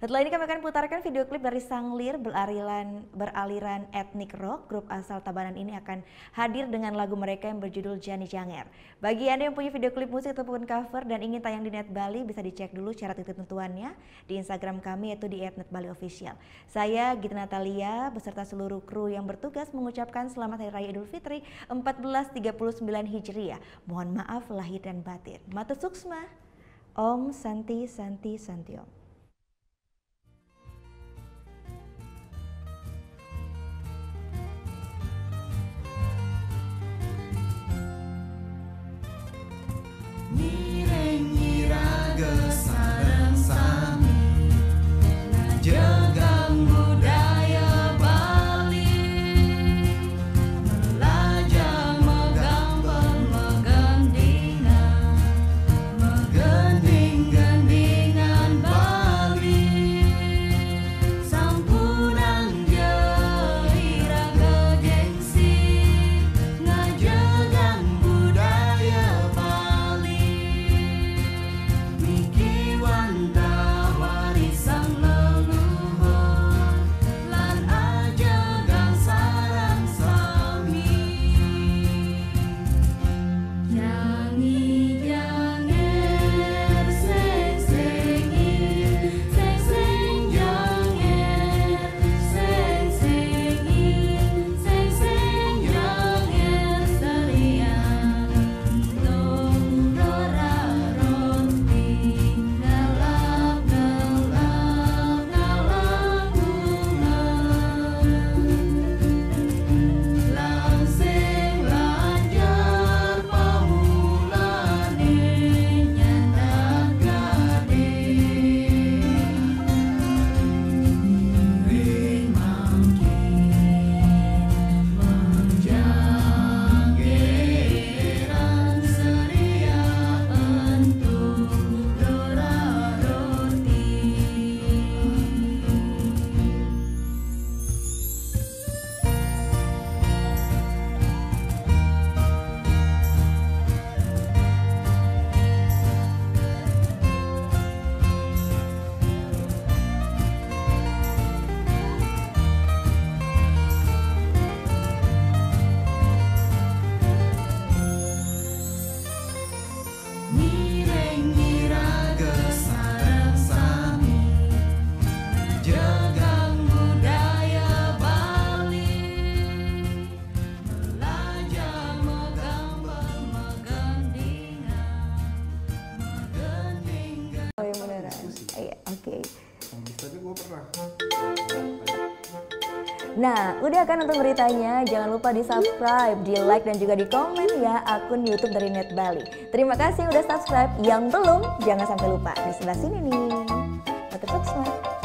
Setelah ini kami akan putarkan video klip dari Sanglir beraliran etnik rock. Grup asal Tabanan ini akan hadir dengan lagu mereka yang berjudul Jani Janger. Bagi Anda yang punya video klip musik ataupun cover dan ingin tayang di Net Bali, bisa dicek dulu syarat ketentuannya di Instagram kami yaitu di @netbaliofficial. Saya Gita Natalia beserta seluruh kru yang bertugas mengucapkan selamat Hari Raya Idul Fitri 1439 Hijriah. Mohon maaf lahir dan batin. Matur suksma. Om Santi Santi Santi Om. Oh yang beneran? Iya, oke. Tapi gue pernah. Nah, udah kan untuk beritanya? Jangan lupa di subscribe, di like dan juga di komen ya akun YouTube dari Net Bali. Terima kasih udah subscribe. Yang belum, jangan sampai lupa di sebelah sini nih. Matur suksma.